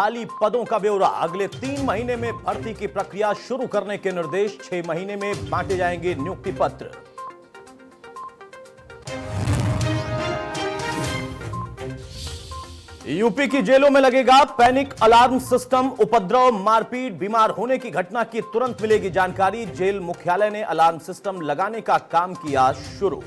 खाली पदों का ब्यौरा। अगले 3 महीने में भर्ती की प्रक्रिया शुरू करने के निर्देश। 6 महीने में बांटे जाएंगे नियुक्ति पत्र। यूपी की जेलों में लगेगा पैनिक अलार्म सिस्टम। उपद्रव, मारपीट, बीमार होने की घटना की तुरंत मिलेगी जानकारी। जेल मुख्यालय ने अलार्म सिस्टम लगाने का काम किया शुरू।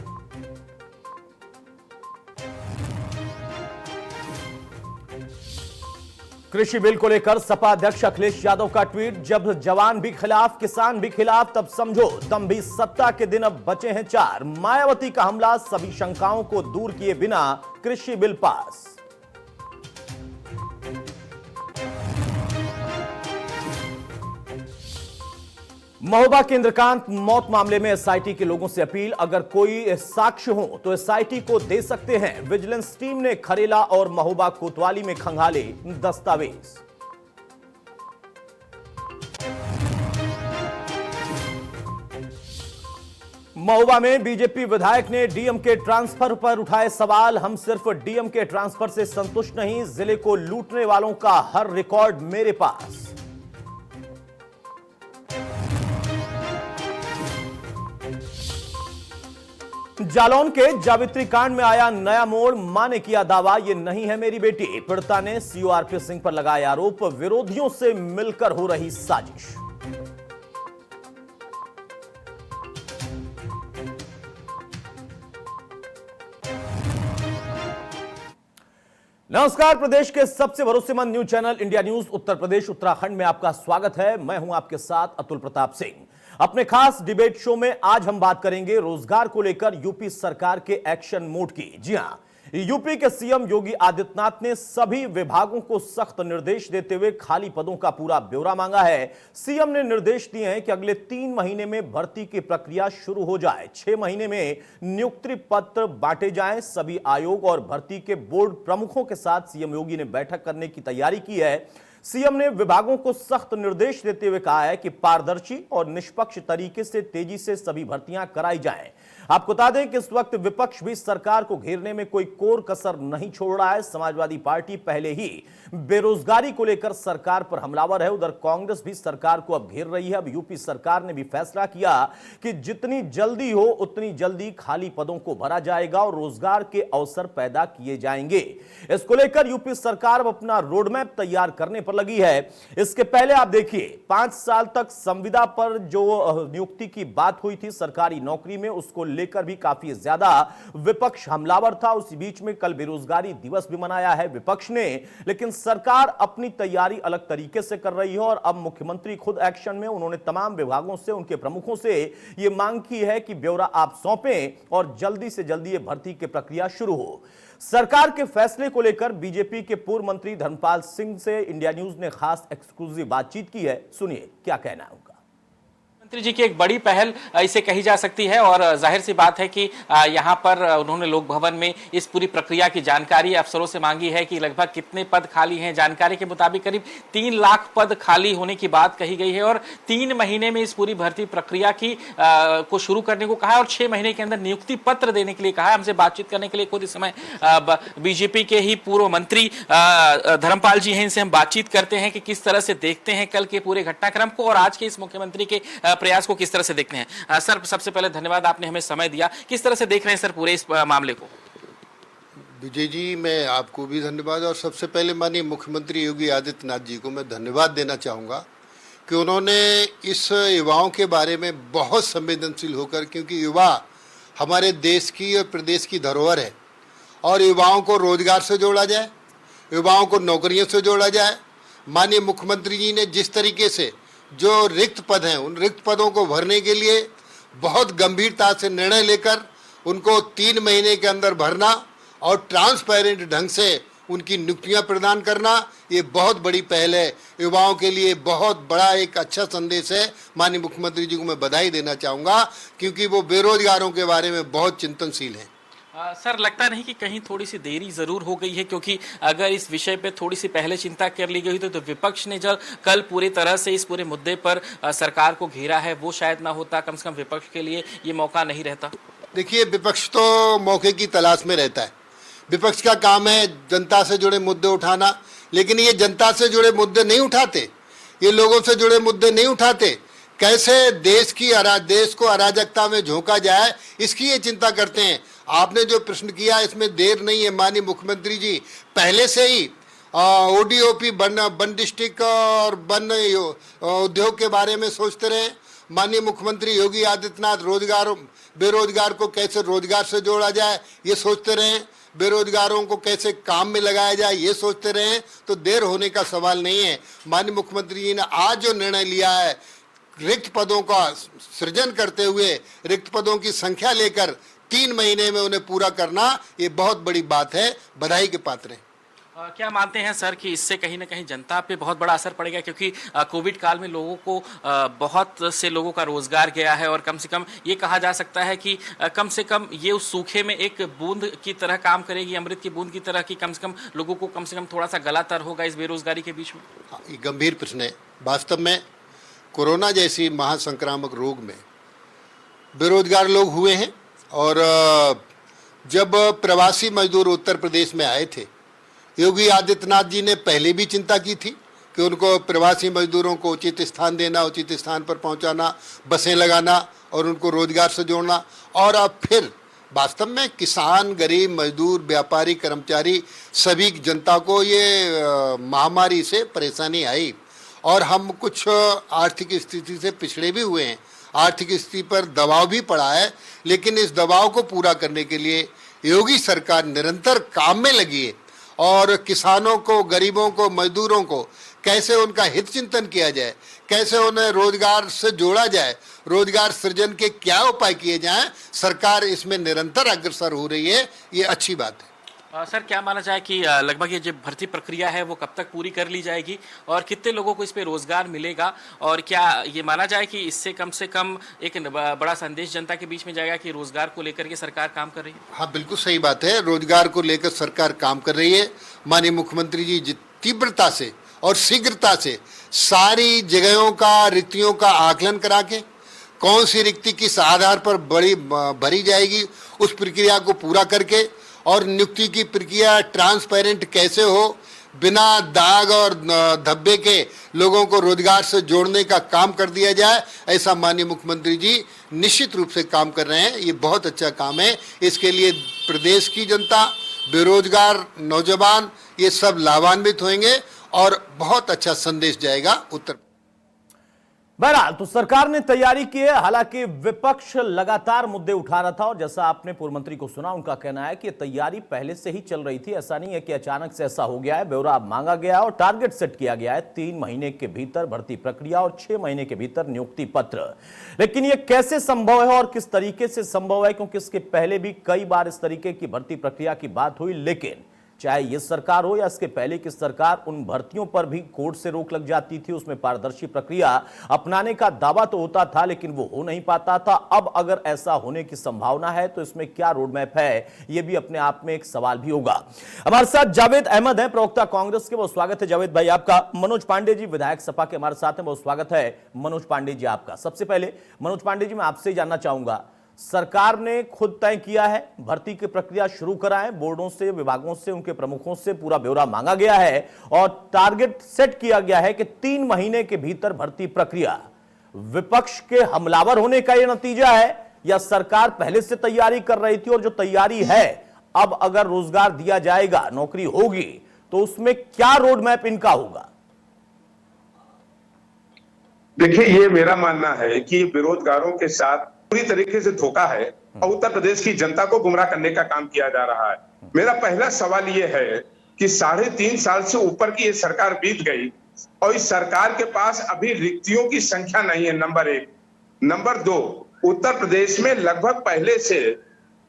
कृषि बिल को लेकर सपा अध्यक्ष अखिलेश यादव का ट्वीट। जब जवान भी खिलाफ, किसान भी खिलाफ, तब समझो तुम भी सत्ता के दिन अब बचे हैं 4। मायावती का हमला, सभी शंकाओं को दूर किए बिना कृषि बिल पास। महोबा केंद्रकांत मौत मामले में एसआईटी के लोगों से अपील। अगर कोई साक्ष्य हो तो एसआईटी को दे सकते हैं। विजिलेंस टीम ने खरेला और महोबा कोतवाली में खंगाले दस्तावेज। महोबा में बीजेपी विधायक ने डीएम के ट्रांसफर पर उठाए सवाल। हम सिर्फ डीएम के ट्रांसफर से संतुष्ट नहीं, जिले को लूटने वालों का हर रिकॉर्ड मेरे पास। जालौन के जावित्री कांड में आया नया मोड़। मां ने किया दावा, ये नहीं है मेरी बेटी। पीड़िता ने सीओ आरपी सिंह पर लगाए आरोप, विरोधियों से मिलकर हो रही साजिश। नमस्कार, प्रदेश के सबसे भरोसेमंद news channel India news Uttar Pradesh Uttarakhand में आपका स्वागत है। मैं हूं आपके साथ अतुल प्रताप सिंह। अपने खास डिबेट शो में आज हम बात करेंगे रोजगार को लेकर यूपी सरकार के एक्शन मोड की। जी हां, यूपी के सीएम योगी आदित्यनाथ ने सभी विभागों को सख्त निर्देश देते हुए खाली पदों का पूरा ब्यौरा मांगा है। सीएम ने निर्देश दिए हैं कि अगले 3 महीने में भर्ती की प्रक्रिया शुरू हो जाए। 6 महीने में नियुक्ति पत्र बांटे जाएं। सभी आयोग और भर्ती के बोर्ड प्रमुखों के साथ सीएम योगी ने बैठक करने की तैयारी की है। सीएम ने विभागों को सख्त निर्देश देते हुए कहा है कि पारदर्शी और निष्पक्ष तरीके से तेजी से सभी भर्तियां कराई जाएं। आपको बता दें कि इस वक्त विपक्ष भी सरकार को घेरने में कोई कोर कसर नहीं छोड़ रहा है। समाजवादी पार्टी पहले ही बेरोजगारी को लेकर सरकार पर हमलावर है। उधर कांग्रेस भी सरकार को अब घेर रही है। अब यूपी सरकार ने भी फैसला किया कि जितनी जल्दी हो उतनी जल्दी खाली पदों को भरा जाएगा और रोजगार के अवसर पैदा किए जाएंगे। इसको लेकर यूपी सरकार अब अपना रोडमैप तैयार करने पर लगी है। इसके पहले आप देखिए, 5 साल तक संविदा पर जो नियुक्ति की बात हुई थी सरकारी नौकरी में, उसको लेकर भी काफी ज्यादा विपक्ष हमलावर था। उसी बीच में कल बेरोजगारी दिवस भी मनाया है विपक्ष ने, लेकिन सरकार अपनी तैयारी अलग तरीके से कर रही है और अब मुख्यमंत्री खुद एक्शन में। उन्होंने तमाम विभागों से, उनके प्रमुखों से यह मांग की है कि ब्यौरा आप सौंपें और जल्दी से जल्दी यह भर्ती की प्रक्रिया शुरू हो। सरकार के फैसले को लेकर बीजेपी के पूर्व मंत्री धर्मपाल सिंह से इंडिया न्यूज ने खास एक्सक्लूसिव बातचीत की है। सुनिए क्या कहना है उनका। मंत्री जी की एक बड़ी पहल इसे कही जा सकती है और जाहिर सी बात है कि यहाँ पर उन्होंने लोक भवन में इस पूरी प्रक्रिया की जानकारी अफसरों से मांगी है कि लगभग कितने पद खाली हैं। जानकारी के मुताबिक करीब 3 लाख पद खाली होने की बात कही गई है और 3 महीने में इस पूरी भर्ती प्रक्रिया की को शुरू करने को कहा है और 6 महीने के अंदर नियुक्ति पत्र देने के लिए कहा है। हमसे बातचीत करने के लिए खुद इस समय बीजेपी के ही पूर्व मंत्री धर्मपाल जी हैं। इनसे हम बातचीत करते हैं कि किस तरह से देखते हैं कल के पूरे घटनाक्रम को और आज के इस मुख्यमंत्री के प्रयास को किस तरह से देखते हैं। सर, सबसे पहले धन्यवाद, आपने हमें समय दिया। किस तरह से देख रहे हैं सर पूरे इस मामले को? विजय जी, मैं आपको भी धन्यवाद और सबसे पहले माननीय मुख्यमंत्री योगी आदित्यनाथ जी को मैं धन्यवाद देना चाहूँगा कि उन्होंने इस युवाओं के बारे में बहुत संवेदनशील होकर, क्योंकि युवा हमारे देश की और प्रदेश की धरोहर है और युवाओं को रोजगार से जोड़ा जाए, युवाओं को नौकरियों से जोड़ा जाए। माननीय मुख्यमंत्री जी ने जिस तरीके से जो रिक्त पद हैं उन रिक्त पदों को भरने के लिए बहुत गंभीरता से निर्णय लेकर उनको 3 महीने के अंदर भरना और ट्रांसपेरेंट ढंग से उनकी नियुक्तियां प्रदान करना, ये बहुत बड़ी पहल है। युवाओं के लिए बहुत बड़ा एक अच्छा संदेश है। माननीय मुख्यमंत्री जी को मैं बधाई देना चाहूँगा क्योंकि वो बेरोजगारों के बारे में बहुत चिंतनशील हैं। सर, लगता नहीं कि कहीं थोड़ी सी देरी जरूर हो गई है, क्योंकि अगर इस विषय पे थोड़ी सी पहले चिंता कर ली गई तो विपक्ष ने जब कल पूरी तरह से इस पूरे मुद्दे पर सरकार को घेरा है वो शायद ना होता। कम से कम विपक्ष के लिए ये मौका नहीं रहता। देखिए, विपक्ष तो मौके की तलाश में रहता है, विपक्ष का काम है जनता से जुड़े मुद्दे उठाना, लेकिन ये जनता से जुड़े मुद्दे नहीं उठाते, ये लोगों से जुड़े मुद्दे नहीं उठाते। कैसे देश को अराजकता में झोंका जाए, इसकी ये चिंता करते हैं। आपने जो प्रश्न किया इसमें देर नहीं है। माननीय मुख्यमंत्री जी पहले से ही ओडीओपी वन डिस्ट्रिक्ट और वन उद्योग के बारे में सोचते रहे। माननीय मुख्यमंत्री योगी आदित्यनाथ बेरोजगार को कैसे रोजगार से जोड़ा जाए ये सोचते रहे, बेरोजगारों को कैसे काम में लगाया जाए ये सोचते रहे। तो देर होने का सवाल नहीं है। माननीय मुख्यमंत्री जी ने आज जो निर्णय लिया है, रिक्त पदों का सृजन करते हुए रिक्त पदों की संख्या लेकर 3 महीने में उन्हें पूरा करना, ये बहुत बड़ी बात है, बधाई के पात्र हैं। क्या मानते हैं सर कि इससे कहीं ना कहीं जनता पे बहुत बड़ा असर पड़ेगा, क्योंकि कोविड काल में लोगों को बहुत से लोगों का रोजगार गया है और कम से कम ये कहा जा सकता है कि कम से कम ये उस सूखे में एक बूंद की तरह काम करेगी, अमृत की बूंद की तरह, कि कम से कम लोगों को कम से कम थोड़ा सा गला तर होगा इस बेरोजगारी के बीच में। ये गंभीर प्रश्न है। वास्तव में कोरोना जैसी महासंक्रामक रोग में बेरोजगार लोग हुए हैं, और जब प्रवासी मजदूर उत्तर प्रदेश में आए थे, योगी आदित्यनाथ जी ने पहले भी चिंता की थी कि उनको प्रवासी मजदूरों को उचित स्थान देना, उचित स्थान पर पहुंचाना, बसें लगाना और उनको रोजगार से जोड़ना। और अब फिर वास्तव में किसान, गरीब, मजदूर, व्यापारी, कर्मचारी, सभी जनता को ये महामारी से परेशानी आई और हम कुछ आर्थिक स्थिति से पिछड़े भी हुए हैं। आर्थिक स्थिति पर दबाव भी पड़ा है, लेकिन इस दबाव को पूरा करने के लिए योगी सरकार निरंतर काम में लगी है। और किसानों को, गरीबों को, मजदूरों को कैसे उनका हित चिंतन किया जाए, कैसे उन्हें रोजगार से जोड़ा जाए, रोजगार सृजन के क्या उपाय किए जाएं, सरकार इसमें निरंतर अग्रसर हो रही है। ये अच्छी बात है। सर, क्या माना जाए कि लगभग ये जो भर्ती प्रक्रिया है वो कब तक पूरी कर ली जाएगी और कितने लोगों को इस पे रोजगार मिलेगा, और क्या ये माना जाए कि इससे कम से कम एक बड़ा संदेश जनता के बीच में जाएगा कि रोजगार को लेकर के सरकार काम कर रही है? हाँ, बिल्कुल सही बात है। रोजगार को लेकर सरकार काम कर रही है। माननीय मुख्यमंत्री जी तीव्रता से और शीघ्रता से सारी जगहों का, रिक्तियों का आकलन करा के कौन सी रिक्ति किस आधार पर भरी जाएगी उस प्रक्रिया को पूरा करके, और नियुक्ति की प्रक्रिया ट्रांसपेरेंट कैसे हो, बिना दाग और धब्बे के लोगों को रोजगार से जोड़ने का काम कर दिया जाए, ऐसा माननीय मुख्यमंत्री जी निश्चित रूप से काम कर रहे हैं। ये बहुत अच्छा काम है। इसके लिए प्रदेश की जनता, बेरोजगार नौजवान, ये सब लाभान्वित होंगे और बहुत अच्छा संदेश जाएगा उत्तर। बहरहाल तो सरकार ने तैयारी की है। हालांकि विपक्ष लगातार मुद्दे उठा रहा था और जैसा आपने पूर्व मंत्री को सुना, उनका कहना है कि तैयारी पहले से ही चल रही थी। ऐसा नहीं है कि अचानक से ऐसा हो गया है। ब्यौरा मांगा गया और टारगेट सेट किया गया है, 3 महीने के भीतर भर्ती प्रक्रिया और 6 महीने के भीतर नियुक्ति पत्र। लेकिन यह कैसे संभव है और किस तरीके से संभव है, क्योंकि इसके पहले भी कई बार इस तरीके की भर्ती प्रक्रिया की बात हुई, लेकिन चाहे ये सरकार हो या इसके पहले की सरकार, उन भर्तियों पर भी कोर्ट से रोक लग जाती थी। उसमें पारदर्शी प्रक्रिया अपनाने का दावा तो होता था, लेकिन वो हो नहीं पाता था। अब अगर ऐसा होने की संभावना है तो इसमें क्या रोड मैप है, ये भी अपने आप में एक सवाल भी होगा। हमारे साथ जावेद अहमद हैं, प्रवक्ता कांग्रेस के। बहुत स्वागत है जावेद भाई आपका। मनोज पांडे जी विधायक सपा के हमारे साथ हैं, बहुत स्वागत है मनोज पांडे जी आपका। सबसे पहले मनोज पांडे जी, मैं आपसे जानना चाहूंगा, सरकार ने खुद तय किया है, भर्ती की प्रक्रिया शुरू कराएं, बोर्डों से, विभागों से, उनके प्रमुखों से पूरा ब्यौरा मांगा गया है और टारगेट सेट किया गया है कि 3 महीने के भीतर भर्ती प्रक्रिया। विपक्ष के हमलावर होने का यह नतीजा है या सरकार पहले से तैयारी कर रही थी और जो तैयारी है, अब अगर रोजगार दिया जाएगा, नौकरी होगी, तो उसमें क्या रोड मैप इनका होगा? देखिए, ये मेरा मानना है कि बेरोजगारों के साथ पूरी तरीके से धोखा है और उत्तर प्रदेश की जनता को गुमराह करने का काम किया जा रहा है। मेरा पहला सवाल ये है कि 3.5 साल से ऊपर की ये सरकार बीत गई और इस सरकार के पास अभी रिक्तियों की संख्या नहीं है, नंबर 1। नंबर 2, उत्तर प्रदेश में लगभग पहले से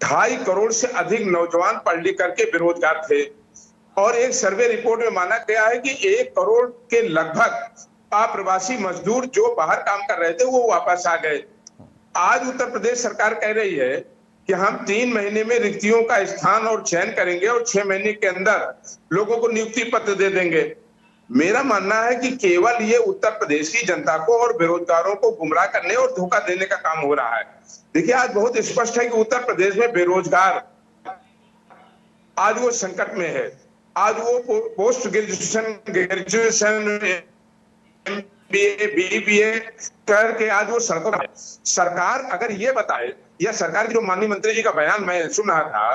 2.5 करोड़ से अधिक नौजवान पढ़ लिख करके बेरोजगार थे और एक सर्वे रिपोर्ट में माना गया है कि 1 करोड़ के लगभग अप्रवासी मजदूर जो बाहर काम कर रहे थे वो वापस आ गए। आज उत्तर प्रदेश सरकार कह रही है कि हम 3 महीने में रिक्तियों का स्थान और चयन करेंगे और 6 महीने के अंदर लोगों को नियुक्ति पत्र दे देंगे। मेरा मानना है कि केवल ये उत्तर प्रदेश की जनता को और बेरोजगारों को गुमराह करने और धोखा देने का काम हो रहा है। देखिए, आज बहुत स्पष्ट है कि उत्तर प्रदेश में बेरोजगार आज वो संकट में है। आज वो पोस्ट ग्रेजुएशन MBA BBA करके आज वो सड़कों पर है। सरकार अगर ये बताए, या सरकार की जो माननीय मंत्री जी का बयान मैं सुन रहा था,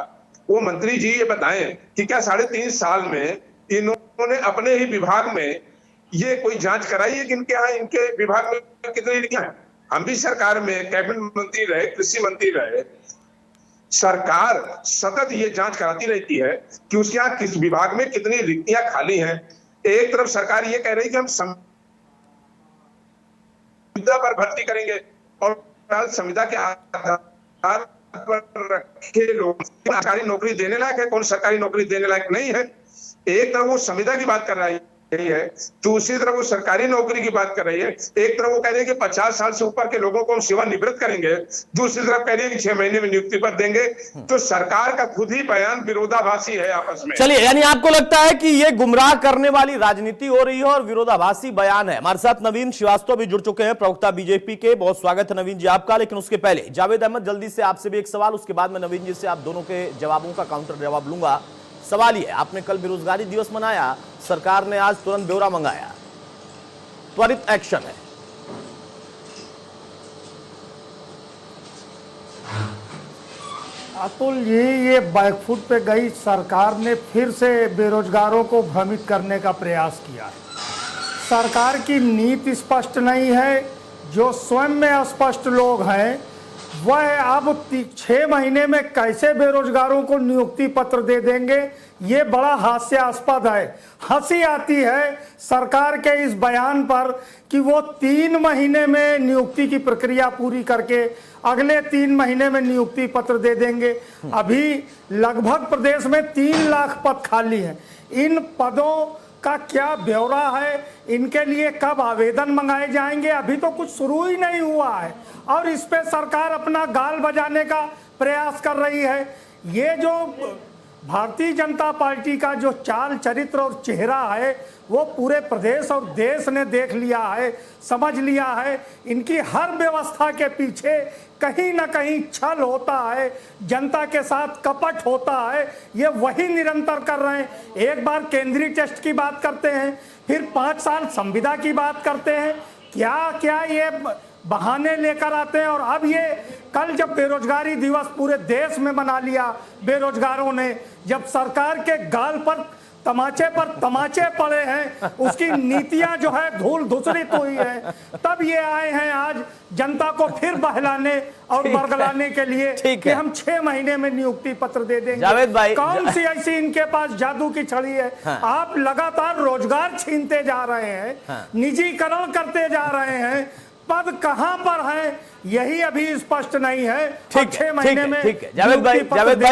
वो मंत्री जी ये बताएं कि क्या 3.5 साल में इन्होंने अपने ही विभाग में ये कोई जांच कराई है कि इनके यहाँ इनके विभाग में कितनी रिक्तियां हैं। हम भी सरकार में कैबिनेट मंत्री रहे, कृषि मंत्री रहे, सरकार सतत ये जांच कराती रहती है कि उसके यहाँ किस विभाग में कितनी रिक्तियां खाली हैं। एक तरफ सरकार ये कह रही है कि हम संविदा पर भर्ती करेंगे और संविदा के आधार पर रखे लोग सरकारी नौकरी देने लायक है, कौन सरकारी नौकरी देने लायक नहीं है। एक तरफ वो संविदा की बात कर रही है, दूसरी तरफ वो सरकारी नौकरी की बात कर रही है। एक तरफ वो कह रही है कि 50 साल से ऊपर के लोगों को हम सेवानिवृत्त करेंगे, दूसरी तरफ कह रही है कि 6 महीने में नियुक्ति पर देंगे। तो सरकार का खुद ही बयान विरोधाभासी है आपस में। चलिए, यानी आपको लगता है कि ये गुमराह करने वाली राजनीति हो रही है और विरोधाभासी बयान है। हमारे साथ नवीन श्रीवास्तव भी जुड़ चुके हैं, प्रवक्ता बीजेपी के। बहुत स्वागत है नवीन जी आपका। लेकिन उसके पहले जावेद अहमद, जल्दी से आपसे भी एक सवाल, उसके बाद में नवीन जी से आप दोनों के जवाबों का काउंटर जवाब लूंगा। सवाल ये, आपने कल बेरोजगारी दिवस मनाया, सरकार ने आज तुरंत ब्यौरा मंगाया, त्वरित एक्शन है। अतुल जी, ये बैकफुट पे गई सरकार ने फिर से बेरोजगारों को भ्रमित करने का प्रयास किया है। सरकार की नीति स्पष्ट नहीं है, जो स्वयं में अस्पष्ट लोग हैं वह अब 6 महीने में कैसे बेरोजगारों को नियुक्ति पत्र दे देंगे, ये बड़ा हास्यास्पद है। हंसी आती है सरकार के इस बयान पर कि वो 3 महीने में नियुक्ति की प्रक्रिया पूरी करके अगले 3 महीने में नियुक्ति पत्र दे देंगे। अभी लगभग प्रदेश में 3 लाख पद खाली हैं। इन पदों का क्या ब्यौरा है, इनके लिए कब आवेदन मंगाए जाएंगे, अभी तो कुछ शुरू ही नहीं हुआ है और इस पे सरकार अपना गाल बजाने का प्रयास कर रही है। ये जो भारतीय जनता पार्टी का जो चाल चरित्र और चेहरा है वो पूरे प्रदेश और देश ने देख लिया है, समझ लिया है। इनकी हर व्यवस्था के पीछे कहीं ना कहीं छल होता है, जनता के साथ कपट होता है। ये वही निरंतर कर रहे हैं। एक बार केंद्रीय टेस्ट की बात करते हैं, फिर 5 साल संविदा की बात करते हैं, क्या क्या ये बहाने लेकर आते हैं। और अब ये कल जब बेरोजगारी दिवस पूरे देश में मना लिया बेरोजगारों ने, जब सरकार के गाल पर तमाचे पड़े हैं, उसकी नीतियां जो है धूल धूसरित हुई है, तब ये आए हैं आज जनता को फिर बहलाने और बरगलाने के लिए कि हम 6 महीने में नियुक्ति पत्र दे देंगे। जावेद भाई, कौन सी ऐसी इनके पास जादू की छड़ी है? हाँ। आप लगातार रोजगार छीनते जा रहे हैं, हाँ। निजीकरण करते जा रहे हैं, पद कहां पर है यही अभी स्पष्ट नहीं है। ठीक है जावेद भाई,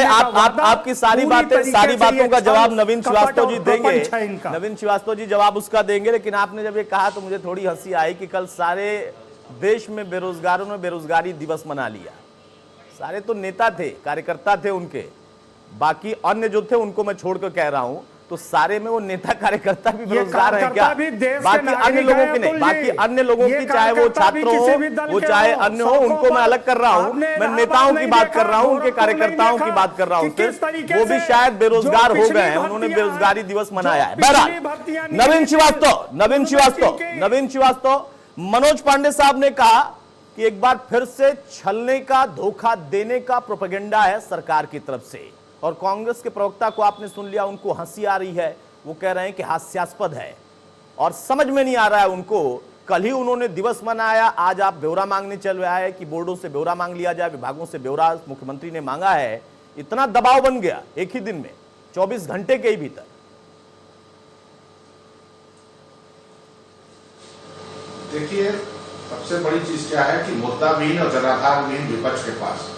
आपकी सारी बातों का जवाब नवीन श्रीवास्तव जी देंगे। नवीन श्रीवास्तव जी जवाब उसका देंगे। लेकिन आपने जब ये कहा तो मुझे थोड़ी हंसी आई कि कल सारे देश में बेरोजगारों ने बेरोजगारी दिवस मना लिया। सारे तो नेता थे, कार्यकर्ता थे उनके, बाकी अन्य जो थे उनको मैं छोड़कर कह रहा हूं, तो सारे में वो नेता कार्यकर्ता भी बेरोजगार है क्या? बाकी अन्य लोगों की नहीं, बाकी अन्य लोगों की, चाहे वो छात्र हो, वो चाहे अन्य हो, उनको मैं अलग कर रहा हूं। मैं नेताओं की बात कर रहा हूं, उनके कार्यकर्ताओं की बात कर रहा हूं। वो भी शायद बेरोजगार हो गए हैं, उन्होंने बेरोजगारी दिवस मनाया है। बहरहाल नवीन श्रीवास्तव, मनोज पांडे साहब ने कहा कि एक बार फिर से छलने का, धोखा देने का प्रोपेगेंडा है सरकार की तरफ से। और कांग्रेस के प्रवक्ता को आपने सुन लिया, उनको हंसी आ रही है, वो कह रहे हैं कि हास्यास्पद है और समझ में नहीं आ रहा है उनको। कल ही उन्होंने दिवस मनाया, आज आप ब्यौरा मांगने चल रहा है कि बोर्डों से ब्यौरा मांग लिया जाए, विभागों से ब्यौरा मुख्यमंत्री ने मांगा है। इतना दबाव बन गया एक ही दिन में, 24 घंटे के ही भीतर। देखिए, सबसे बड़ी चीज क्या है कि मुद्दा विहीन और जनाधार विहीन विपक्ष के पास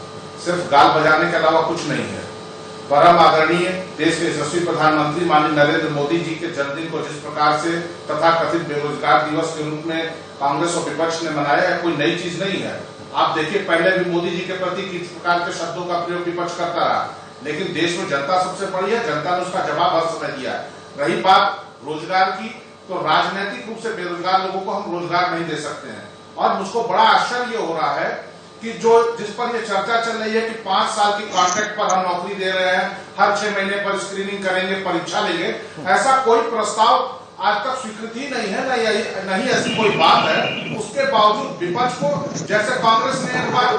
सिर्फ गाल बजाने के अलावा कुछ नहीं है। परम आदरणीय देश के यशस्वी प्रधानमंत्री माननीय नरेंद्र मोदी जी के जन्मदिन को जिस प्रकार से तथा कथित बेरोजगार दिवस के रूप में कांग्रेस और विपक्ष ने मनाया है, कोई नई चीज नहीं है। आप देखिए, पहले भी मोदी जी के प्रति किस प्रकार के शब्दों का प्रयोग विपक्ष करता रहा, लेकिन देश में जनता सबसे बड़ी है, जनता ने उसका जवाब हर समय दिया है। रही बात रोजगार की, तो राजनीतिक रूप से बेरोजगार लोगों को हम रोजगार नहीं दे सकते हैं। और मुझको बड़ा आश्चर्य हो रहा है कि जो जिस पर ये चर्चा चल रही है कि 5 साल की कॉन्ट्रैक्ट पर हम नौकरी दे रहे हैं, हर 6 महीने पर स्क्रीनिंग करेंगे, परीक्षा लेंगे, ऐसा कोई प्रस्ताव आज तक स्वीकृति नहीं है, नहीं ऐसी कोई बात है। उसके बावजूद विपक्ष को, जैसे कांग्रेस ने एक बार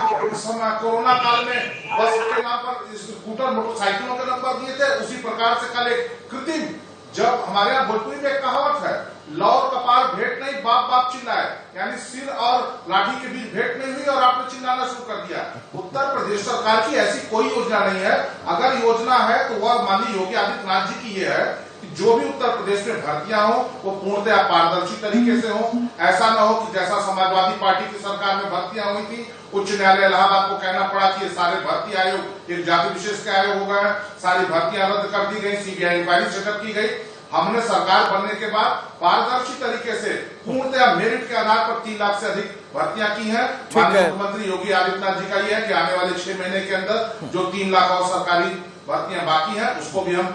कोरोना काल में बस के नाम पर स्कूटर मोटरसाइकिलों के नंबर दिए थे, उसी प्रकार से कल एक कृत्रिम, जब हमारे यहाँ भोजपुरी में एक कहावत है, लौर कपार भेंट नहीं, बाप बाप चिल्लाए, यानी सिर और लाठी के बीच भेंट नहीं हुई और आपने चिल्लाना शुरू कर दिया। उत्तर प्रदेश सरकार की ऐसी कोई योजना नहीं है। अगर योजना है तो वह माननीय योगी आदित्यनाथ जी की ये है कि जो भी उत्तर प्रदेश में भर्तियां हो वो पूर्णतः पारदर्शी तरीके से हो। ऐसा न हो कि जैसा समाजवादी पार्टी की सरकार में भर्तियां हुई थी, उच्च न्यायालय इलाहाबाद को कहना पड़ा कि ये सारे भर्ती आयोग एक जाति विशेष के आयोग हो गए, सारी भर्तियां रद्द कर दी गई, सीबीआई इंक्वायरी सेटअप की गई। हमने सरकार बनने के बाद पारदर्शी तरीके से पूर्णतः मेरिट के आधार पर 3 लाख से अधिक भर्तियां की हैं। माननीय मुख्यमंत्री योगी आदित्यनाथ जी का यह है कि आने वाले 6 महीने के अंदर जो 3 लाख और सरकारी भर्तियां बाकी हैं उसको भी हम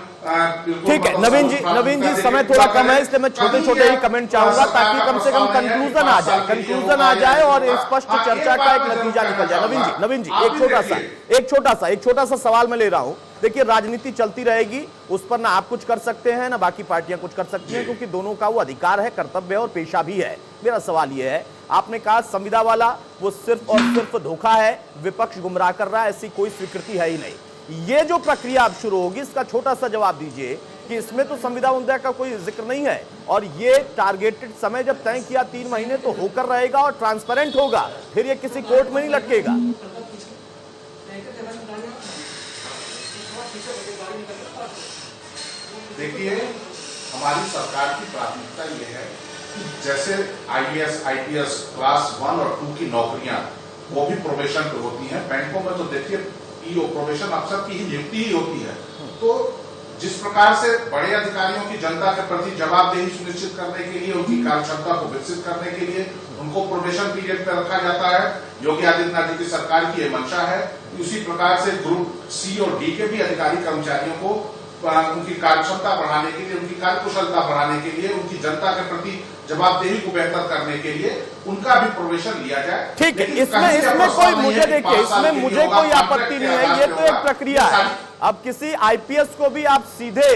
ठीक है। नवीन जी समय थोड़ा कम है, इसलिए मैं छोटे छोटे ही कमेंट चाहूंगा ताकि कम से कम कंक्लूजन आ जाए और स्पष्ट चर्चा का एक नतीजा निकल जाए। नवीन जी एक छोटा सा सवाल मैं ले रहा हूं। देखिए, राजनीति चलती रहेगी, उस पर ना आप कुछ कर सकते हैं ना बाकी पार्टियां कुछ कर सकती हैं, क्योंकि दोनों का वो अधिकार है, कर्तव्य है और पेशा भी है। मेरा सवाल ये है, आपने कहा संविदा वाला वो सिर्फ और सिर्फ धोखा है, विपक्ष गुमराह कर रहा है, ऐसी कोई स्वीकृति है ही नहीं। ये जो प्रक्रिया अब शुरू होगी, इसका छोटा सा जवाब दीजिए कि इसमें तो संविदा मुद्दा का कोई जिक्र नहीं है और ये टारगेटेड समय जब तय किया 3 महीने तो होकर रहेगा और ट्रांसपेरेंट होगा, फिर ये किसी कोर्ट में नहीं लटकेगा। देखिए, हमारी सरकार की प्राथमिकता ये है कि जैसे आईएएस, आईपीएस क्लास 1 और 2 की नौकरियां वो भी प्रोबेशन पे होती हैं। बैंकों में तो देखिए ईओ प्रोबेशन अफसर की ही नियुक्ति ही होती है। तो जिस प्रकार से बड़े अधिकारियों की जनता के प्रति जवाबदेही सुनिश्चित करने के लिए, उनकी कार्यक्षमता को विकसित करने के लिए उनको प्रोबेशन पीरियड पर रखा जाता है। योगी आदित्यनाथ जी की सरकार की यह मंशा है। उसी प्रकार से ग्रुप सी और डी के भी अधिकारी कर्मचारियों को उनकी कार्यक्षमता बढ़ाने के लिए, उनकी कार्यकुशलता बढ़ाने के लिए, उनकी जनता के प्रति जवाबदेही को बेहतर करने के लिए उनका भी प्रोबेशन लिया जाए। ठीक है, इसमें कोई मुझे देखिए, इसमें मुझे कोई आपत्ति नहीं है, ये तो एक प्रक्रिया है। अब किसी आईपीएस को भी आप सीधे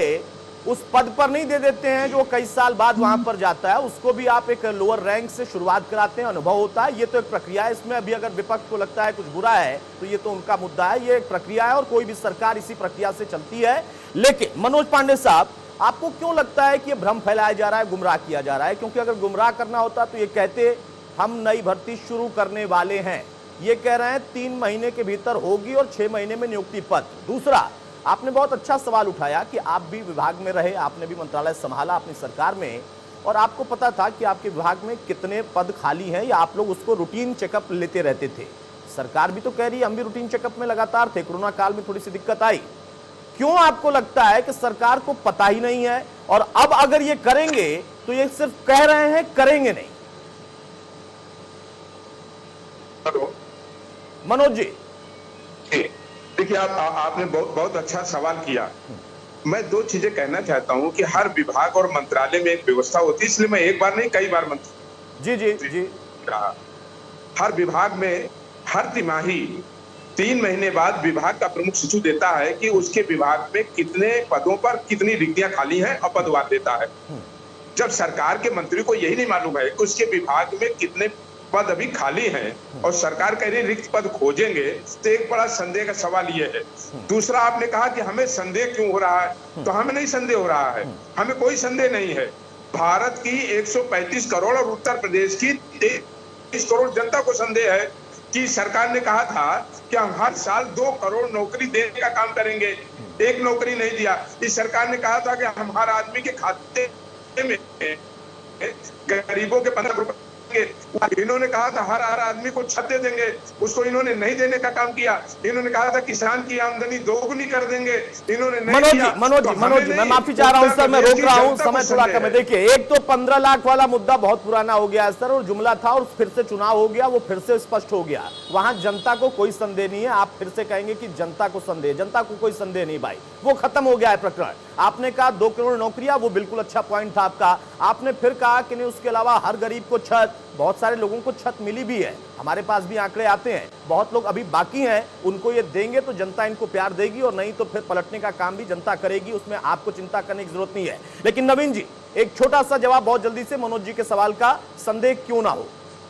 उस पद पर नहीं दे देते हैं जो कई साल बाद वहां पर जाता है, उसको भी आप एक लोअर रैंक से शुरुआत कराते हैं, अनुभव होता है। ये तो एक प्रक्रिया है। इसमें अभी अगर विपक्ष को लगता है कुछ बुरा है तो ये तो उनका मुद्दा है, ये एक प्रक्रिया है और कोई भी सरकार इसी प्रक्रिया से चलती है। लेकिन मनोज पांडे साहब, आपको क्यों लगता है कि ये भ्रम फैलाया जा रहा है, गुमराह किया जा रहा है? क्योंकि अगर गुमराह करना होता तो ये कहते हम नई भर्ती शुरू करने वाले हैं, ये कह रहे हैं 3 महीने के भीतर होगी और 6 महीने में नियुक्ति पद। दूसरा, आपने बहुत अच्छा सवाल उठाया कि आप भी विभाग में रहे, आपने भी मंत्रालय संभाला अपनी सरकार में और आपको पता था कि आपके विभाग में कितने पद खाली हैं या आप लोग उसको रूटीन चेकअप लेते रहते थे। सरकार भी तो कह रही है हम भी रूटीन चेकअप में लगातार थे, कोरोना काल में थोड़ी सी दिक्कत आई। क्यों आपको लगता है कि सरकार को पता ही नहीं है और अब अगर ये करेंगे तो ये सिर्फ कह रहे हैं, करेंगे नहीं? हेलो मनोज जी। देखिए, आपने बहुत अच्छा सवाल किया। मैं 2 चीजें कहना चाहता हूं कि हर विभाग और मंत्रालय में एक व्यवस्था होती है, इसलिए मैं एक बार नहीं कई बार मंत्री जी कहा। हर विभाग में हर तिमाही 3 महीने बाद विभाग का प्रमुख सचिव देता है कि उसके विभाग में कितने पदों पर कितनी रिक्तियां खाली हैं और पदवार देता है। जब सरकार के मंत्री को यही नहीं मालूम है कि उसके विभाग में कितने पद अभी खाली हैं और सरकार कह रही रिक्त पद खोजेंगे, तो एक बड़ा संदेह का सवाल ये है। दूसरा, आपने कहा कि हमें संदेह क्यों हो रहा है, तो हमें नहीं संदेह हो रहा है, हमें कोई संदेह नहीं है। भारत की 135 करोड़ और उत्तर प्रदेश की 23 करोड़ जनता को संदेह है कि सरकार ने कहा था कि हम हर साल 2 करोड़ नौकरी देने का काम करेंगे, 1 नौकरी नहीं दिया। इस सरकार ने कहा था कि हम हर आदमी के खाते में गरीबों के 15 रुपए, इन्होंने कहा था हर आदमी को छत दे देंगे, उसको इन्होंने नहीं देने का काम किया। इन्होंने कहा था किसान की आमदनी दोगुनी कर देंगे, इन्होंने नहीं किया। मनोज जी, मैं माफी चाह रहा हूं सर, मैं रोक रहा हूं, समय थोड़ा कम है। देखिए, एक तो 15 लाख वाला मुद्दा बहुत पुराना हो गया है सर, और जुमला था और फिर से चुनाव हो गया, वो फिर से स्पष्ट हो गया। वहां जनता को कोई संदेह नहीं है। आप फिर से कहेंगे कि जनता को संदेह, जनता को कोई संदेह नहीं भाई, वो खत्म हो गया है प्रकरण। आपने कहा 2 करोड़ नौकरियां, वो बिल्कुल अच्छा पॉइंट था आपका। आपने फिर कहा कि नहीं, उसके अलावा हर गरीब को छत, बहुत सारे लोगों को छत मिली भी है, हमारे पास भी आंकड़े आते हैं, बहुत लोग अभी बाकी हैं, उनको ये देंगे तो जनता इनको प्यार देगी और नहीं तो फिर पलटने का काम भी जनता करेगी, उसमें आपको चिंता करने की जरूरत नहीं है। लेकिन नवीन जी, एक छोटा सा जवाब बहुत जल्दी से मनोज जी के सवाल का, संदेह क्यों ना हो।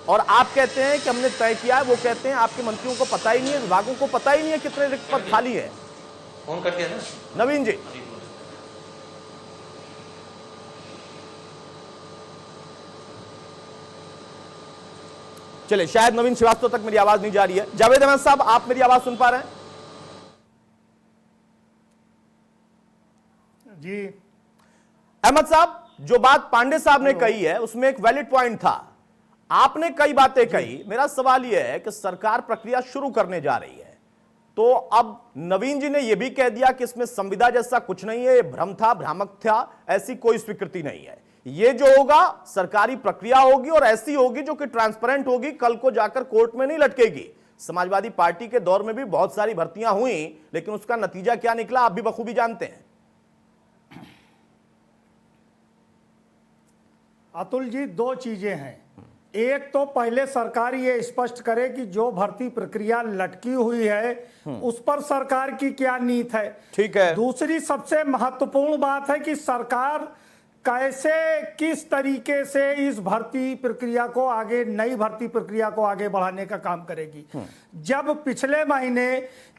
और आप कहते हैं कि हमने तय किया है, वो कहते हैं आपके मंत्रियों को पता ही नहीं है, विभागों को पता ही नहीं है कितने रिक्त पद खाली है। फोन कट गया ना नवीन जी, चले, शायद नवीन श्रीवास्तव तक मेरी आवाज नहीं जा रही है। जावेद अहमद साहब, आप मेरी आवाज सुन पा रहे हैं? जी अहमद साहब, जो बात पांडे साहब ने कही है उसमें एक वैलिड पॉइंट था, आपने कई बातें कही। मेरा सवाल यह है कि सरकार प्रक्रिया शुरू करने जा रही है, तो अब नवीन जी ने यह भी कह दिया कि इसमें संविदा जैसा कुछ नहीं है, ये भ्रम था, भ्रामक था, ऐसी कोई स्वीकृति नहीं है। ये जो होगा सरकारी प्रक्रिया होगी और ऐसी होगी जो कि ट्रांसपेरेंट होगी, कल को जाकर कोर्ट में नहीं लटकेगी। समाजवादी पार्टी के दौर में भी बहुत सारी भर्तियां हुई, लेकिन उसका नतीजा क्या निकला आप भी बखूबी जानते हैं। अतुल जी, दो चीजें हैं। एक तो पहले सरकार ये स्पष्ट करे कि जो भर्ती प्रक्रिया लटकी हुई है उस पर सरकार की क्या नीति है। ठीक है। दूसरी सबसे महत्वपूर्ण बात है कि सरकार कैसे, किस तरीके से इस भर्ती प्रक्रिया को आगे, नई भर्ती प्रक्रिया को आगे बढ़ाने का काम करेगी। जब पिछले महीने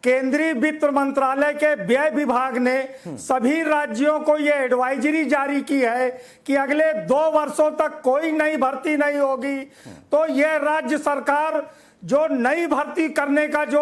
केंद्रीय वित्त मंत्रालय के व्यय विभाग ने सभी राज्यों को यह एडवाइजरी जारी की है कि अगले 2 वर्षों तक कोई नई भर्ती नहीं होगी, तो यह राज्य सरकार जो नई भर्ती करने का जो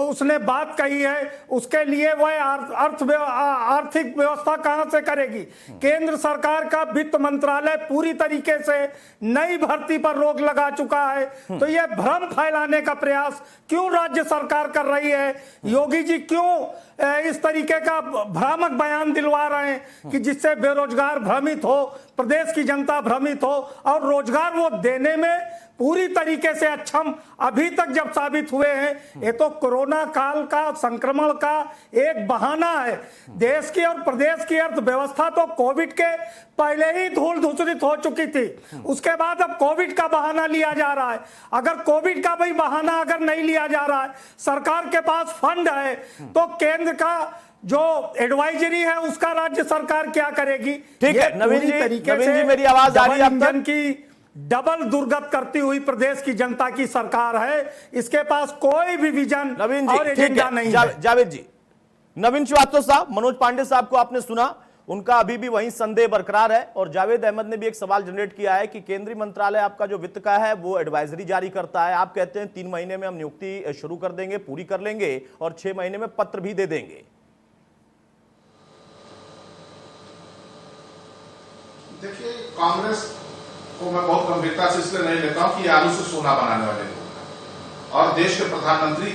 उसने बात कही है, उसके लिए वह आर्थिक व्यवस्था कहां से करेगी। केंद्र सरकार का वित्त मंत्रालय पूरी तरीके से नई भर्ती पर रोक लगा चुका है, तो यह भ्रम फैलाने का प्रयास क्यों राज्य सरकार कर रही है? योगी जी क्यों इस तरीके का भ्रामक बयान दिलवा रहे हैं कि जिससे बेरोजगार भ्रमित हो, प्रदेश की जनता भ्रमित हो और रोजगार वो देने में पूरी तरीके से अक्षम अभी तक जब साबित हुए हैं। ये तो कोरोना काल का, संक्रमण का एक बहाना है। देश की और प्रदेश की अर्थव्यवस्था तो कोविड के पहले ही धूल धूसरित हो चुकी थी, उसके बाद अब कोविड का बहाना लिया जा रहा है। अगर कोविड का भी बहाना अगर नहीं लिया जा रहा है, सरकार के पास फंड है, तो केंद्र का जो एडवाइजरी है उसका राज्य सरकार क्या करेगी? ठीक है नवीन जी, मेरी आवाज आ रही है आप तक? की डबल दुर्गत करती हुई प्रदेश की जनता की सरकार है, इसके पास कोई भी विजन और एजेंडा नहीं है। जावेद जी, नवीन श्रीवास्तव साहब, मनोज पांडे साहब को आपने सुना, उनका अभी भी वही संदेह बरकरार है। और जावेद अहमद ने भी एक सवाल जनरेट किया है कि केंद्रीय मंत्रालय आपका जो वित्त का है वो एडवाइजरी जारी करता है, आप कहते हैं 3 महीने में हम नियुक्ति शुरू कर देंगे, पूरी कर लेंगे और 6 महीने में पत्र भी दे देंगे। देखिए, कांग्रेस को मैं बहुत गंभीरता से इसलिए नहीं लेता हूं कि आलू से सोना बनाने वाले लोग हैं और देश के प्रधानमंत्री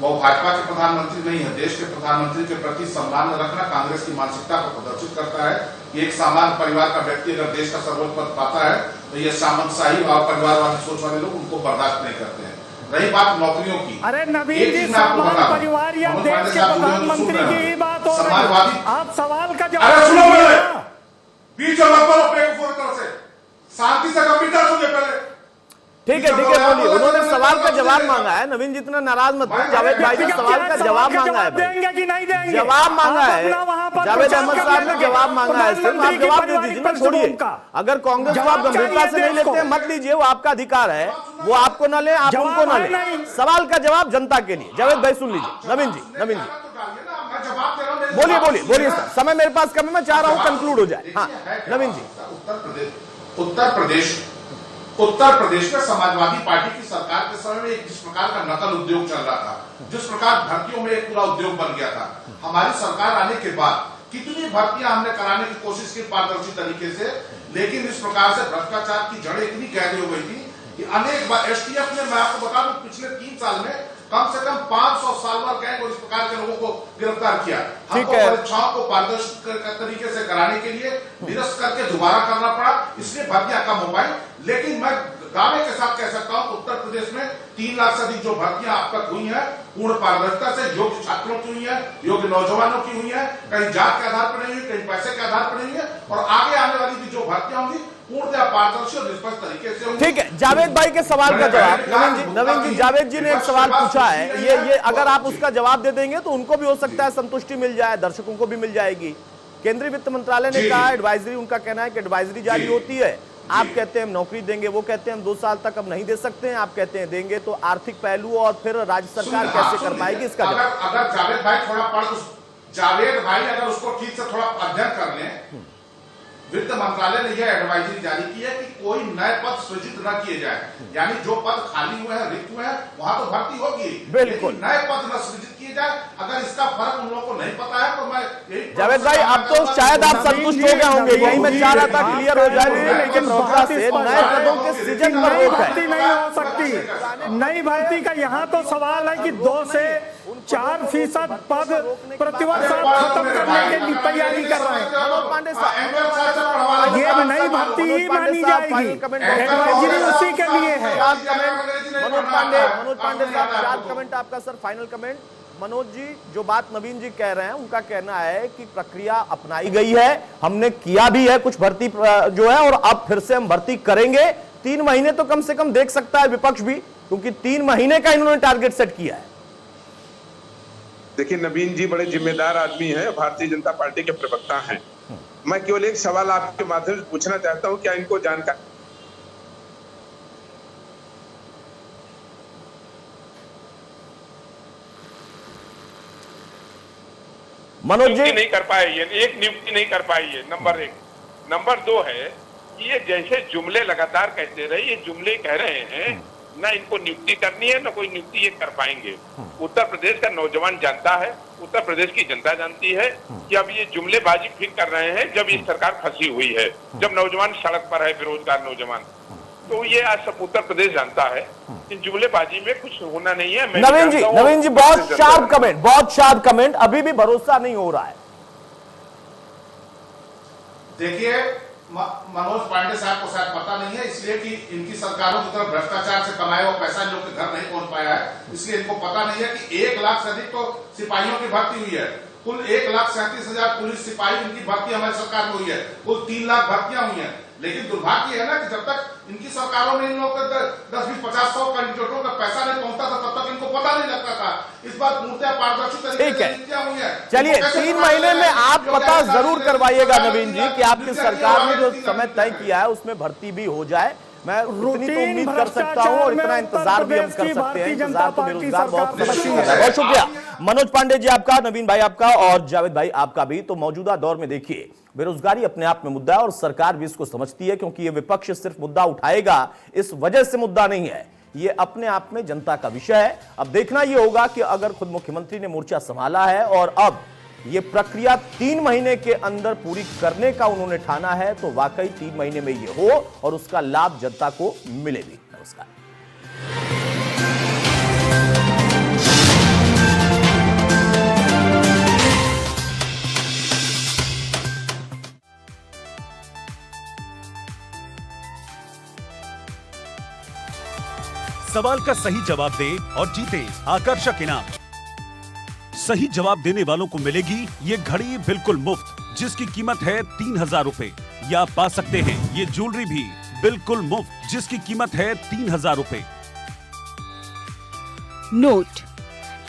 वो भाजपा के प्रधानमंत्री नहीं है। देश के प्रधानमंत्री के प्रति सम्मान रखना कांग्रेस की मानसिकता को प्रदर्शित करता है कि एक सामान्य परिवार का व्यक्ति अगर देश का सर्वोच्च पद पाता है तो ये सामंतशाही और परिवारवादी सोच वाले लोग उनको बर्दाश्त नहीं करते हैं। रही बात नौकरियों की, अरे नवीन जी, सामान्य परिवार या देश के प्रधानमंत्री की ही बात हो रही है, आप सवाल का जवाब बीच से शांति से कंप्यूटर सुनिए पहले। ठीक है बोलिए, उन्होंने सवाल का जवाब मांगा है। नवीन जी इतना नाराज मत हो, जावेद भाई ने सवाल का जवाब मांगा है, देंगे कि नहीं देंगे? जवाब मांगा है जावेद अहमद साहब ने, जवाब मांगा है, सिर्फ आप जवाब दे दीजिए ना, छोड़िए। अगर कांग्रेस को आप गंभीरता से नहीं लेते हैं मत लीजिए, वो आपका अधिकार है, वो आपको ना ले, आप उनको ना ले। सवाल का जवाब जनता के लिए, जावेद भाई सुन लीजिए। नवीन जी बोलिए सर, समय मेरे पास कम है, मैं चाह रहा हूं कंक्लूड हो जाए। हाँ नवीन जी। उत्तर प्रदेश में समाजवादी पार्टी की सरकार के समय में जिस प्रकार का नकल उद्योग चल रहा था, जिस प्रकार भर्तियों में एक पूरा उद्योग बन गया था, हमारी सरकार आने के बाद कितनी भर्तियां हमने कराने की कोशिश की पारदर्शी तरीके से, लेकिन इस प्रकार से भ्रष्टाचार की जड़ें इतनी गहरी हो गई थी कि अनेक बार एसटीएफ ने, मैं आपको बता दूं, पिछले 3 साल में कम से कम 500 सालवर गैंग और इस प्रकार के लोगों को गिरफ्तार किया। हमको परीक्षाओं को पारदर्शी तरीके से कराने के लिए निरस्त करके दोबारा करना पड़ा, इसलिए भर्तियां कम हो पाई। लेकिन मैं दावे के साथ कह सकता हूं उत्तर प्रदेश में 3 लाख से अधिक जो भर्तियां अब तक हुई हैं पूर्ण पारदर्शिता से, योग्य छात्रों की हुई है, योग्य नौजवानों की हुई है, कहीं जात के आधार पर नहीं हुई, कहीं पैसे के आधार पर नहीं है, और आगे आने वाली भी जो भर्तियां होंगी पूर्णतः पारदर्शी और निष्पक्ष तरीके से होंगी। ठीक है, जावेद भाई के सवाल का जवाब नवीन जी जावेद जी ने एक सवाल पूछा है, ये अगर आप उसका जवाब दे देंगे तो उनको भी हो सकता है संतुष्टि मिल जाए, दर्शकों को भी मिल जाएगी। केंद्रीय वित्त मंत्रालय ने कहा एडवाइजरी, उनका कहना है कि एडवाइजरी जारी होती है, आप कहते हैं हम नौकरी देंगे, वो कहते हैं हम 2 साल तक अब नहीं दे सकते हैं, आप कहते हैं देंगे, तो आर्थिक पहलू और फिर राज्य सरकार कैसे कर पाएगी इसका जवाब? अगर जावेद भाई थोड़ा जावेद भाई अगर उसको ठीक से थोड़ा अध्ययन कर लें, वित्त मंत्रालय ने यह एडवाइजरी जारी की है कि कोई नए पद सृजित न किए जाए, यानी जो पद खाली हुए हैं, रिक्त हुए हैं, वहां तो भर्ती होगी, बिल्कुल नए पद न सृजित किए जाए। अगर इसका फर्क उन लोगों को नहीं पता है तो मैं यही जावेद भाई अब तो शायद आप संतुष्ट हो गए होंगे, यही मैं चाह रहा था क्लियर हो जाए, लेकिन प्रवक्ता से नए पदों के सृजन पर रोक है। भर्ती नहीं हो सकती, नई भर्ती का यहाँ तो सवाल है कि 2 से 4% पद प्रतिवर्ष आप खत्म करने की तैयारी कर रहे हैं। मनोज पांडे साहब, ये नई भर्ती ही मानी जाएगी, एडवाइजरी उसी के लिए है। मनोज पांडे साहब, शार्प कमेंट आपका sir, final comment. Manoj ji, जो बात नवीन जी कह रहे हैं, उनका कहना है कि प्रक्रिया अपनाई गई है, हमने किया भी है कुछ भर्ती जो है, और अब फिर से हम भर्ती करेंगे। 3 महीने तो कम से कम देख सकता है विपक्ष भी, क्योंकि 3 महीने का इन्होंने टारगेट सेट किया है। देखिए, नवीन जी बड़े जिम्मेदार आदमी हैं, भारतीय जनता पार्टी के प्रवक्ता हैं। मैं केवल एक सवाल आपके माध्यम से पूछना चाहता हूं, क्या इनको जानकारी मनोज जी नहीं कर पाए, ये एक नियुक्ति नहीं कर पाई है, नंबर 1। नंबर 2 है कि ये जैसे जुमले लगातार कहते रहे, ये जुमले कह रहे हैं, ना इनको नियुक्ति करनी है ना कोई नियुक्ति ये कर पाएंगे। उत्तर प्रदेश का नौजवान जानता है, उत्तर प्रदेश की जनता जानती है कि अब ये जुमलेबाजी फिर कर रहे हैं जब ये सरकार फंसी हुई है, जब नौजवान सड़क पर है, बेरोजगार नौजवान, तो ये आज सब उत्तर प्रदेश जानता है इन जुमलेबाजी में कुछ होना नहीं है। नवीन जी बहुत शार्प कमेंट, अभी भी भरोसा नहीं हो रहा है। देखिए, मनोज पांडे साहब को शायद पता नहीं है, इसलिए कि इनकी सरकारों की तरफ भ्रष्टाचार से कमाया हुआ पैसा इन लोग के घर नहीं पहुंच पाया है, इसलिए इनको पता नहीं है कि 1 लाख से अधिक तो सिपाहियों की भर्ती हुई है। कुल 1,37,000 पुलिस सिपाही इनकी भर्ती हमारी सरकार में हुई है, कुल 3 लाख भर्तियां हुई है। लेकिन दुर्भाग्य है ना कि जब तक इनकी सरकारों में इन लोग 10-20-50-100 कैंडिडेटों का पैसा नहीं पहुंचता था, तब तक इनको पता नहीं लगता था। इस बार पूर्णतः पारदर्शी तरीके से नियुक्तियां हुई है। चलिए, 3 महीने में आप पता जरूर करवाइएगा नवीन जी कि आपकी सरकार ने जो समय तय किया है उसमें भर्ती भी हो जाए। मैं उतनी तो उम्मीद कर सकता हूं और इतना इंतजार भी हम कर सकते हैं। इंतजार तो बेरोजगार बहुत शुक्रिया मनोज पांडे जी आपका, नवीन भाई आपका और जावेद भाई आपका भी। तो मौजूदा दौर में देखिए, बेरोजगारी अपने आप में मुद्दा है और सरकार भी इसको समझती है, क्योंकि ये विपक्ष सिर्फ मुद्दा उठाएगा इस वजह से मुद्दा नहीं है, ये अपने आप में जनता का विषय है। अब देखना ये होगा कि अगर खुद मुख्यमंत्री ने मोर्चा संभाला है और अब ये प्रक्रिया 3 महीने के अंदर पूरी करने का उन्होंने ठाना है, तो वाकई 3 महीने में ये हो और उसका लाभ जनता को मिले भी। नमस्कार। सवाल का सही जवाब दे और जीते आकर्षक इनाम। सही जवाब देने वालों को मिलेगी ये घड़ी बिल्कुल मुफ्त, जिसकी कीमत है 3,000 रुपए, या आप पा सकते हैं ये ज्वेलरी भी बिल्कुल मुफ्त, जिसकी कीमत है 3,000 रुपए। नोट,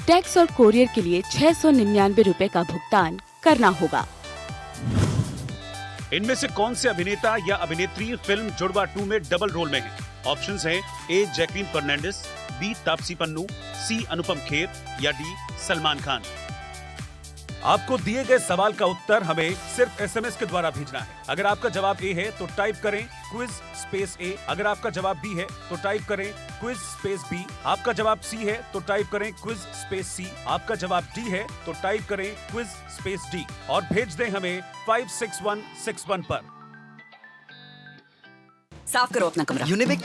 टैक्स और कोरियर के लिए 699 रुपए का भुगतान करना होगा। इनमें से कौन से अभिनेता या अभिनेत्री फिल्म जुड़वा 2 में डबल रोल में है? ऑप्शंस हैं ए जैकलीन फर्नांडिस, बी तापसी पन्नू, सी अनुपम खेर या डी सलमान खान। आपको दिए गए सवाल का उत्तर हमें सिर्फ एसएमएस के द्वारा भेजना है। अगर आपका जवाब ए है तो टाइप करें क्विज स्पेस ए, अगर आपका जवाब बी है तो टाइप करें क्विज स्पेस बी, आपका जवाब सी है तो टाइप करें क्विज स्पेस सी, आपका जवाब डी है तो टाइप करें क्विज स्पेस डी और भेज दें हमें 56161 पर। साफ करो अपना कमरा। यूनिबिक।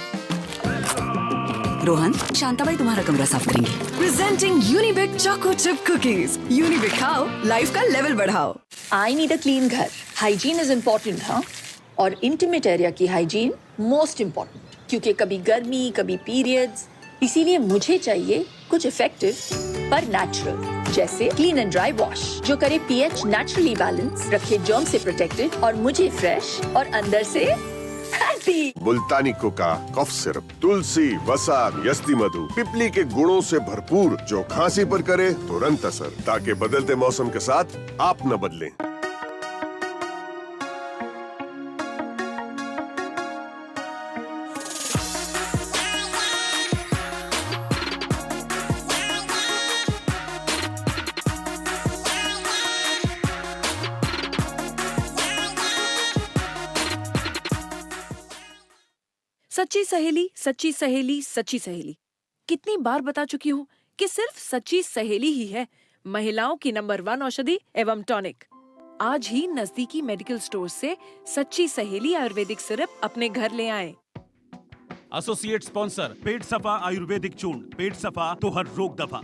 रोहन, शांताबाई तुम्हारा कमरा साफ करेंगे। Presenting Unibic choco chip cookies. Unibic खाओ, लाइफ का लेवल बढ़ाओ। आई नीड अ क्लीन घर। हाइजीन इज इम्पोर्टेंट, हाँ, और इंटीमेट एरिया की हाइजीन मोस्ट इम्पोर्टेंट, क्योंकि कभी गर्मी कभी पीरियड्स, इसीलिए मुझे चाहिए कुछ इफेक्टिव पर नेचुरल, जैसे क्लीन एंड ड्राई वॉश जो करे पीएच नेचुरली बैलेंस, रखे जर्म से प्रोटेक्टेड और मुझे फ्रेश और अंदर से हैप्पी। मुल्तानी कोका कफ सिरप, तुलसी, वसा, यस्ती मधु, पिपली के गुणों से भरपूर, जो खांसी पर करे तुरंत असर, ताकि बदलते मौसम के साथ आप न बदलें। सच्ची सहेली, सच्ची सहेली, सच्ची सहेली। कितनी बार बता चुकी हूँ कि सिर्फ सच्ची सहेली ही है महिलाओं की नंबर 1 औषधि एवं टॉनिक। आज ही नजदीकी मेडिकल स्टोर से सच्ची सहेली आयुर्वेदिक सिरप अपने घर ले आएं। एसोसिएट स्पॉन्सर पेट सफा आयुर्वेदिक चूर्ण, पेट सफा तो हर रोग दफा।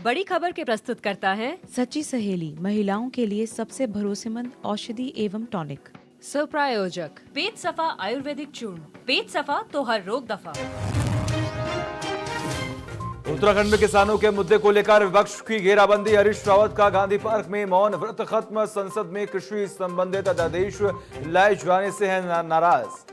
बड़ी खबर के प्रस्तुत करता है सच्ची सहेली, महिलाओं के लिए सबसे भरोसेमंद औषधि एवं टॉनिक। स्वप्रायोजक पेट सफा आयुर्वेदिक चूर्ण, पेट सफा तो हर रोग दफा। उत्तराखंड में किसानों के मुद्दे को लेकर विपक्ष की घेराबंदी, हरीश रावत का गांधी पार्क में मौन व्रत खत्म, संसद में कृषि संबंधित अध्यादेश लाए जाने से है नाराज।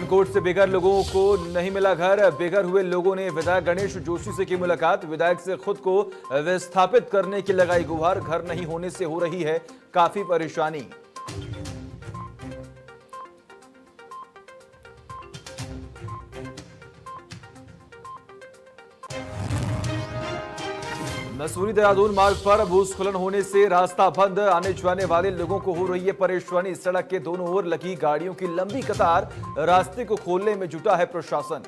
कोर्ट से बेघर लोगों को नहीं मिला घर, बेघर हुए लोगों ने विधायक गणेश जोशी से की मुलाकात, विधायक से खुद को विस्थापित करने की लगाई गुहार, घर नहीं होने से हो रही है काफी परेशानी। मसूरी देहरादून मार्ग पर भूस्खलन होने से रास्ता बंद, आने जाने वाले लोगों को हो रही है परेशानी, सड़क के दोनों ओर लगी गाड़ियों की लंबी कतार, रास्ते को खोलने में जुटा है प्रशासन।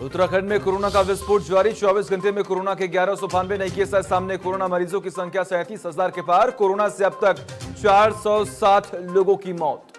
उत्तराखंड में कोरोना का विस्फोट जारी, 24 घंटे में कोरोना के 1192 नए केस आए सामने, कोरोना मरीजों की संख्या 37,000 के पार, कोरोना से अब तक 407 लोगों की मौत।